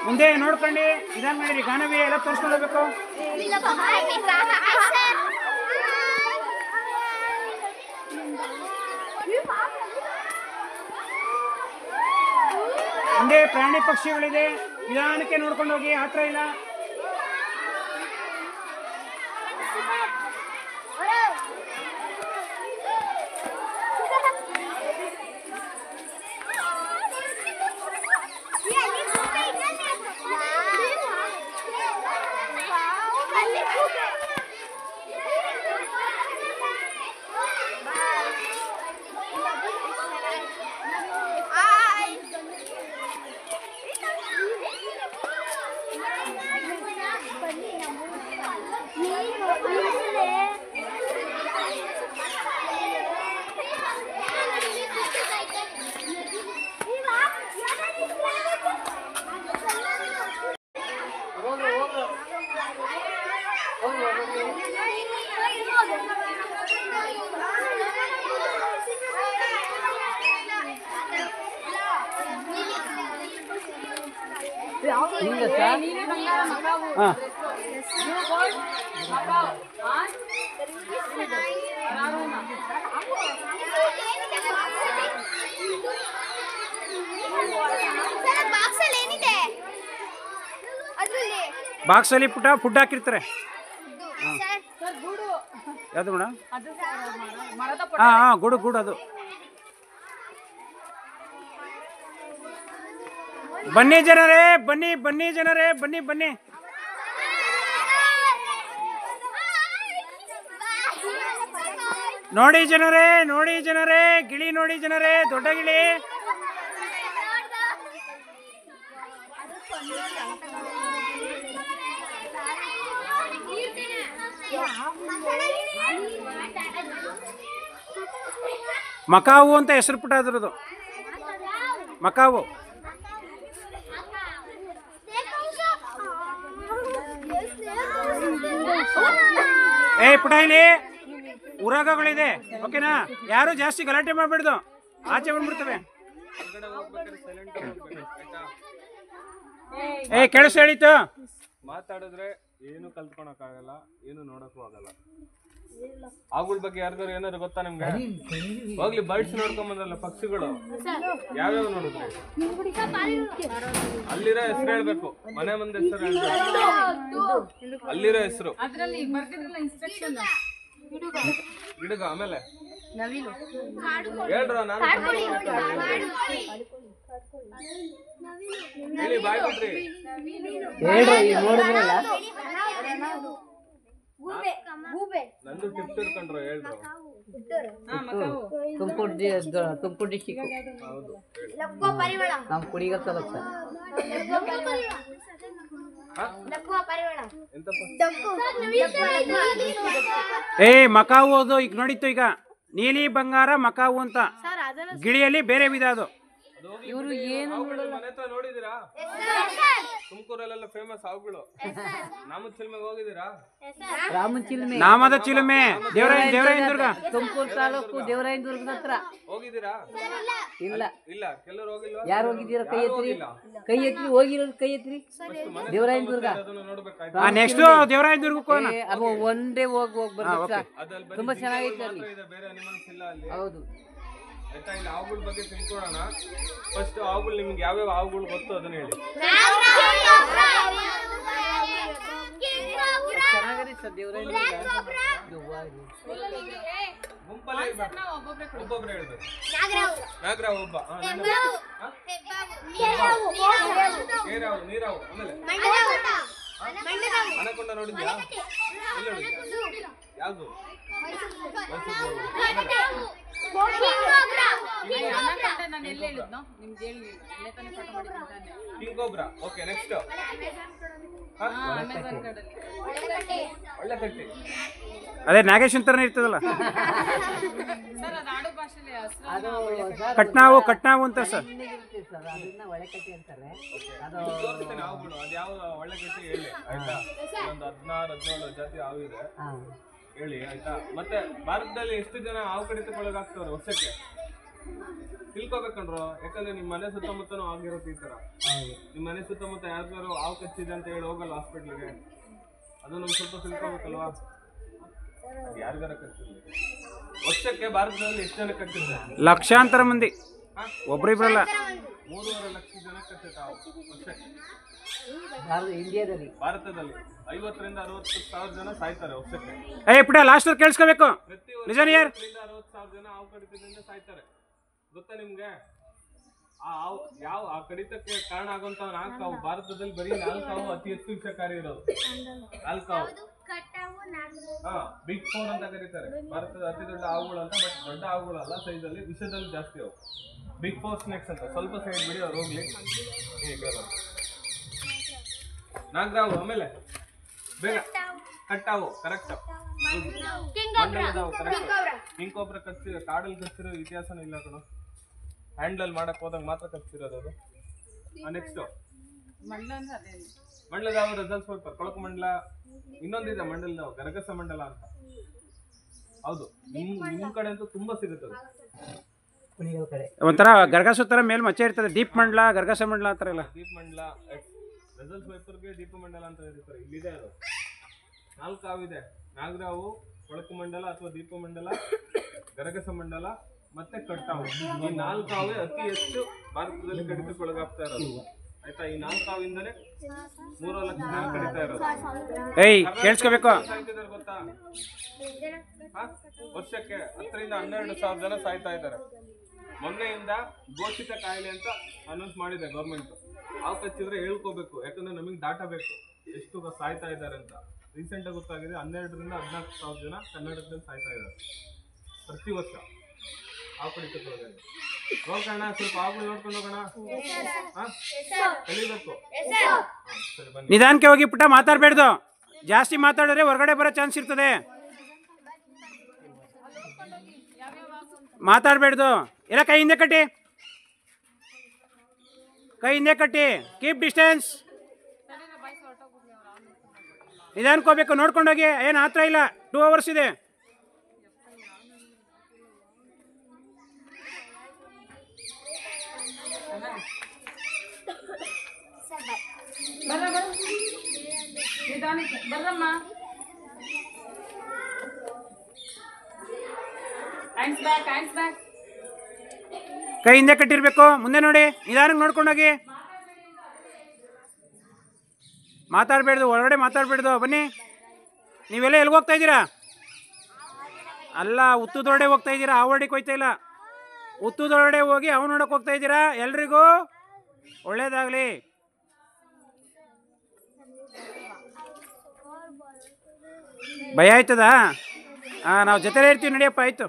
ಮುಂದೆ ನೋಡ್ಕೊಂಡು ನಿಧಾನ ಮಾಡಿರಿ. ಗಾನವಿ ಎಲ್ಲ ತೋರಿಸ್ಕೊಳ್ಬೇಕು. ಮುಂದೆ ಪ್ರಾಣಿ ಪಕ್ಷಿಗಳಿದೆ, ನಿಧಾನಕ್ಕೆ ನೋಡ್ಕೊಂಡು ಹೋಗಿ, ಹತ್ರ ಇಲ್ಲ. ಬಾಕ್ಸ್ ಅಲ್ಲಿ ಫುಡ್ ಹಾಕಿರ್ತಾರೆ. ಯಾವ್ದು ಮೇಡಮ್? ಗೂಡು ಗೂಡು ಅದು. ಬನ್ನಿ ಜನರೇ, ಬನ್ನಿ ಬನ್ನಿ ಜನರೇ, ಬನ್ನಿ ಬನ್ನಿ. ನೋಡಿ ಜನರೇ, ನೋಡಿ ಜನರೇ, ಗಿಳಿ ನೋಡಿ ಜನರೇ, ದೊಡ್ಡ ಗಿಳಿ. ಮಕಾವು ಅಂತ ಹೆಸರು ಪುಟ್ಟ ಅದ್ರದ್ದು, ಮಕಾವು. ಪುಟ ಇಲ್ಲಿ ಉರಾಗಗಳಿದೆ, ಓಕೆನಾ? ಯಾರು ಜಾಸ್ತಿ ಗಲಾಟೆ ಮಾಡ್ಬಿಡ್ದು, ಆಚೆ ಬಂದ್ಬಿಡ್ತವೆ. ಕೇಳಿಸ್ ಹೇಳಿತ್ತು. ಮಾತಾಡಿದ್ರೆ ಏನು ಕಲ್ತ್ಕೊಳಕ್ಕಾಗಲ್ಲ, ಏನು ನೋಡಕ್ಕೂ ಆಗಲ್ಲ. ಆಗುಳ ಬಗ್ಗೆ ಯಾರಿಗಾರು ಏನಾದ್ರು ಗೊತ್ತಾ ನಿಮ್ಗೆ? ಹೋಗ್ಲಿ ಬರ್ಡ್ಸ್ ನೋಡ್ಕೊಂಡ್ ಬಂದ್ರಲ್ಲ, ಪಕ್ಷಿಗಳು ಯಾವ್ಯಾವ ನೋಡಿದ್ರಿ? ಅಲ್ಲಿರೋ ಹೆಸರು ಹೇಳ್ಬೇಕು, ಮನೆ ಮುಂದೆ ಹೆಸರು ಹೇಳ್ಬೇಕು, ಅಲ್ಲಿರೋ ಹೆಸರು. ಗಿಡಗ ಆಮೇಲೆ ಹೇಳ್ರ, ನಾನು ಹೇಳಿ, ಬಾಯ್ ಬಿಡ್ರಿ. ನಂದು ಟಿಪ್ಸ್ ಇಟ್ಕೊಂಡ್ರು ಹೇಳ್ರು. ತುಮಕೂರು ಡಿಸ್ಟಿಕ್. ನಾವು ಕುಡಿಗತ್ತಲ್ಲ ಸರ್. ಮಕಾವು ಅದು ಈಗ ನೋಡಿತ್ತು. ಈಗ ನೀಲಿ ಬಂಗಾರ ಮಕಾವು ಅಂತ ಗಿಳಿಯಲ್ಲಿ ಬೇರೆ ವಿಧ ಅದು. ಇವರು ಏನು ಮನೆ ಹತ್ರ ನೋಡಿದೀರಾ? ತುಮಕೂರಲ್ಲೆಲ್ಲ ಫೇಮಸ್ ಹಾವುಗಳು. ನಾಮದ ಚಿಲ್ಮೆಗೆ ಹೋಗಿದ್ದೀರಾ? ನಾಮದ ಚಿಲುಮೆ ದೇವರಾಯನದುರ್ಗ, ತುಮಕೂರು ತಾಲೂಕು ದೇವರಾಯನದುರ್ಗದ ಹತ್ರ ಹೋಗಿದ್ದೀರಾ? ಇಲ್ಲ ಇಲ್ಲ, ಕೆಲವರು ಹೋಗಿಲ್ವಾ? ಯಾರು ಹೋಗಿದ್ದೀರಾ? ಕೈ ಎತ್ರಿ, ಕೈ ಎತ್ರಿ. ಹೋಗಿರೋದು ಕೈ ಎತ್ರಿ. ದೇವರಾಯನದುರ್ಗ ನೆಕ್ಸ್ಟ್ ದೇವರಾಯನದುರ್ಗಕ್ಕೆ ಒನ್ ಡೇ ಹೋಗಿ ಬರ್ಬೇಕು. ತುಂಬಾ ಚೆನ್ನಾಗೈತೆ ಅಲ್ಲಿ. ಬೇರೆ ಅನಿಮಲ್ಸ್ ಇಲ್ಲ ಅಲ್ಲಿ. ಹೌದು. ಆಯ್ತಾ? ಇಲ್ಲಿ ಹಾವುಗಳ ಬಗ್ಗೆ ತಿಳ್ಕೊಳ್ಳೋಣ. ಫಸ್ಟ್ ಹಾವುಗಳು ನಿಮ್ಗೆ ಯಾವ್ಯಾವ ಹಾವುಗಳು ಗೊತ್ತು ಅದನ್ನ ಹೇಳಿ. ಚೆನ್ನಾಗಿದೆ ಸರ್ ದೇವರಾಯನದುರ್ಗ. ಗುಂಪಲ್ಲಿ ಒಬ್ಬೊಬ್ರು ಹೇಳ್ಬೇಕು. ನಾಗರ ಒಬ್ಬ, ನೀರಾವು, ಆಮೇಲೆ ಅನಕೊಂಡ ನೋಡಿದ್ಯಾ? ಎಲ್ಲಿ ನೋಡಿದ್ಯಾ? ಯಾವ್ದು? King cobra. ಓಕೆ, ನೆಕ್ಸ್ಟ್ ಒಳ್ಳೆ ಕಟ್ಟಿ. ಅದೇ ನಾಗೇಶ್ ಅಂತಾನೆ ಇರ್ತದಲ್ಲ, ಅದು ಕಟ್ನಾವು ಕಟ್ನಾವು ಅಂತ ಸರ್. ಇರುತ್ತೆ ಸರ್, ಅದನ್ನ ಒಳ್ಳೆ ಕಟ್ಟಿ ಅಂತಾರೆ. ಅದು ತೋರಿಸ್ತೀನಿ ಹಾವುಗಳು, ಅದು ಯಾವ ಒಳ್ಳೆ ಕಟ್ಟಿ ಹೇಳಿ ಆಯ್ತಾ. ಒಂದು 16-17 ಜಾತಿ ಹಾವು ಇದೆ ಹೇಳಿ ಆಯ್ತಾ. ಮತ್ತೆ ಭಾರತದಲ್ಲಿ ಎಷ್ಟು ಜನ ಹಾವು ಕಡಿತಕ್ಕೊಳಗಾಗ್ತವ್ರೆ ವರ್ಷಕ್ಕೆ ತಿಳ್ಕೊಬೇಕಂಡ್ರು. ಯಾಕಂದ್ರೆ ನಿಮ್ಮ ಮನೆ ಸುತ್ತಮುತ್ತನೂ ಆಗಿರುತ್ತೆ ಈ ತರ. ನಿಮ್ಮ ಮನೆ ಸುತ್ತಮುತ್ತ ಯಾರಿಗಾರು ಹಾವು ಕಚ್ಚಿದೆ ಅಂತ ಹೇಳಿ ಹೋಗಲ್ಲ ಹಾಸ್ಪಿಟ್ಲಿಗೆ, ಅದು ನಮ್ಗೆ ಸ್ವಲ್ಪ ತಿಳ್ಕೊಬೇಕಲ್ವಾ. ಯಾರಿಗಾರ ಕಚ್ಚಿಲ್ಲ ವರ್ಷಕ್ಕೆ ಭಾರತದಲ್ಲಿ ಎಷ್ಟು ಜನ ಕಚ್ಚಿದ್ದಾರೆ? ಲಕ್ಷಾಂತರ ಮಂದಿ, ಒಬ್ರಿಬ್ರಲ್ಲ. 3.5 ಲಕ್ಷ ಜನ ಕಚ್ಚುತ್ತೆ ಹಾವು ವರ್ಷಕ್ಕೆ. ಇಂಡಿಯಾದಲ್ಲಿ ಭಾರತದಲ್ಲಿ 50,000 ರಿಂದ 60,000 ಜನ ಸಾಯ್ತಾರೆ ವರ್ಷಕ್ಕೆ. ಪುಟ ಲಾಸ್ಟ್ ಕೇಳಿಸ್ಕೋಬೇಕು. ಪ್ರತಿ ನಿಜ ನಿಯರ್ 50,000 ರಿಂದ 60,000 ಜನ ಹಾವು ಕಡಿತದಿಂದ ಸಾಯ್ತಾರೆ. ಗೊತ್ತಾ ನಿಮ್ಗೆ? ಆ ಹಾವು ಯಾವ ಆ ಕಡಿತಕ್ಕೆ ಕಾರಣ ಆಗುವಂತ 4 ಹಾವು ಭಾರತದಲ್ಲಿ ಬರೀ 4 ಹಾವು ಅತಿ ಹೆಚ್ಚು ವಿಷಕಾರಿ ಇರೋದು. 4 ಹಾವು ಬಿಗ್ 4 ಅಂತ ಕರೀತಾರೆ. ಭಾರತದ ಅತಿ ದೊಡ್ಡ ಹಾವುಗಳು ಅಂತ. ಬಟ್ ದೊಡ್ಡ ಹಾವುಗಳಲ್ಲ, ಸೈಜ್ ಅಲ್ಲಿ ವಿಷದಲ್ಲಿ ಜಾಸ್ತಿ ಅವು. ಬಿಗ್ 4 ಸ್ನೇಕ್ಸ್ ಅಂತ. ಸ್ವಲ್ಪ ಸೈಡ್ ಬಿಡಿ, ಅವ್ರು ಹೋಗ್ಲಿ. ನಾಗರಾವು, ಆಮೇಲೆ ಬೇಗ ಕಟ್ಟಾವು, ಕರೆಕ್ಟ್. ಮಂಡಲದಾವು ಕರೆಕ್ಟ್. ಕಿಂಗ್ ಕೋಬ್ರಾ ಕಚ್ಚಿರೋ, ಕಾಡಲ್ಲಿ ಕಚ್ಚಿರೋ ಇತಿಹಾಸನೂ ಇಲ್ಲ ಕಣ. ಹ್ಯಾಂಡಲ್ ಮಾಡಕ್ ಹೋದಾಗ ಮಾತ್ರ ಕಚ್ಚಿರೋದು ಅದು. ನೆಕ್ಸ್ಟ್ ಮಂಡಲದಾವು ರಿಸಲ್ಟ್ಸ್ ಹೋಗ್ತಾರೆ. ಕೊಳಕು ಮಂಡಲ, ಇನ್ನೊಂದಿದೆ ಮಂಡಲದಾವು, ಗರಗಸ ಮಂಡಲ ಅಂತ. ಹೌದು, ನಿಮ್ ಕಡೆ ಅಂತೂ ತುಂಬಾ ಸಿಗುತ್ತದೆ. ಒಂಥರ ಗರ್ಗಸ ತರ ಮೇಲ್ ಮಚ್ಚೆ ಇರ್ತದೆ. ದೀಪ್ ಮಂಡಲ, ಗರ್ಗಸ ಮಂಡಲ ಅಂತಾರ ಎಲ್ಲ. ದೀಪ ಮಂಡಲ, ರಿಸಲ್ಟ್ಸ್ ವೈಪರ್ಗೆ ದೀಪ ಮಂಡಲ ಅಂತ ಇರ್ತಾರೆ. ಇಲ್ಲಿದೆ ಅದು 4 ಹಾವಿದೆ. ನಾಗರಾವು, ಕೊಳಕು ಮಂಡಲ ಅಥವಾ ದೀಪ ಮಂಡಲ, ಗರಗಸ ಮಂಡಲ ಮತ್ತೆ ಕಟ್ಟಾವು. ಈ 4 ಹಾವೇ ಅತಿ ಹೆಚ್ಚು ಭಾರತದಲ್ಲಿ ಕಡಿತಕ್ಕೊಳಗಾಗ್ತಾ ಇರೋದು ಆಯ್ತಾ. ಈ 4 ಹಾವಿಂದನೇ 3 ಲಕ್ಷ ಜನ ಕಡಿತಾ ಇರೋದು. ಕೇಳಿಸ್ಕೋಬೇಕು. ಸಾಯ್ತಿದ್ದಾರೆ ಗೊತ್ತಾ? ವರ್ಷಕ್ಕೆ 10,000 ರಿಂದ 12,000 ಜನ ಸಾಯ್ತಾ ಇದ್ದಾರೆ. ಮೊನ್ನೆಯಿಂದ ಘೋಷಿತ ಕಾಯಿಲೆ ಅಂತ ಅನೌನ್ಸ್ ಮಾಡಿದೆ ಗೌರ್ಮೆಂಟ್. ಹಾವು ಕಚ್ಚಿದ್ರೆ ಹೇಳ್ಕೋಬೇಕು, ಯಾಕಂದ್ರೆ ನಮಗೆ ಡಾಟಾ ಬೇಕು ಎಷ್ಟು ಸಾಯ್ತಾ ಇದ್ದಾರೆ ಅಂತ. ರೀಸೆಂಟ್ ಆಗಿ ಗೊತ್ತಾಗಿದೆ 12,000 ರಿಂದ 14,000 ಜನ ಕರ್ನಾಟಕದಲ್ಲಿ ಸಾಯ್ತಾ ಇದ್ದಾರೆ ಪ್ರತಿ ವರ್ಷ ಹಾವು ಕಡಿತಕ್ಕೊಳಗೆ. ಹೋಗೋಣ, ಸ್ವಲ್ಪ ಹಾವುಗಳು ನೋಡ್ಕೊಂಡು ಹೋಗೋಣ. ಕಲಿಬೇಕು. ಸರಿ ಬನ್ನಿ. ನಿಧಾನಕ್ಕೆ ಹೋಗಿ ಪುಟ್ಟ, ಮಾತಾಡ್ಬೇಡ್ದು. ಜಾಸ್ತಿ ಮಾತಾಡಿದ್ರೆ ಹೊರಗಡೆ ಬರೋ ಚಾನ್ಸ್ ಇರ್ತದೆ. ಮಾತಾಡ್ಬೇಡ್ದು. ಎಲ್ಲ ಕೈ ಹಿಂದೆ ಕಟ್ಟಿ, ಕೈ ಹಿಂದೆ ಕಟ್ಟಿ. Keep distance. ನಿಧಾನಕ್ಕೆ ಹೋಗ್ಬೇಕು, ನೋಡ್ಕೊಂಡೋಗಿ. ಏನು ಹತ್ರ ಇಲ್ಲ, 2 hours ಇದೆ. ಕೈ ಹಿಂದೆ ಕಟ್ಟಿರ್ಬೇಕು. ಮುಂದೆ ನೋಡಿ, ನಿಧಾನಕ್ಕೆ ನೋಡ್ಕೊಂಡೋಗಿ. ಮಾತಾಡ್ಬೇಡ್ದು, ಹೊರಗಡೆ ಮಾತಾಡ್ಬೇಡ್ದು. ಬನ್ನಿ. ನೀವೆಲ್ಲ ಎಲ್ಲಿಗೆ ಹೋಗ್ತಾ ಇದ್ದೀರಾ? ಅಲ್ಲ, ಉತ್ತುದೊಳಗಡೆ ಹೋಗ್ತಾ ಇದ್ದೀರಾ, ಆವರ್ಡಿಗೆ ಹೋಗ್ತಾ ಇಲ್ಲ. ಉತ್ತುದೊಳಗಡೆ ಹೋಗಿ ಅವು ನೋಡಕ್ಕೆ ಹೋಗ್ತಾ ಇದ್ದೀರಾ. ಎಲ್ರಿಗೂ ಒಳ್ಳೇದಾಗಲಿ. ಭಯ ಆಯ್ತದಾ? ನಾವು ಜೊತೆಲೇ ಇರ್ತೀವಿ, ನಡಿಯಪ್ಪ. ಆಯಿತು.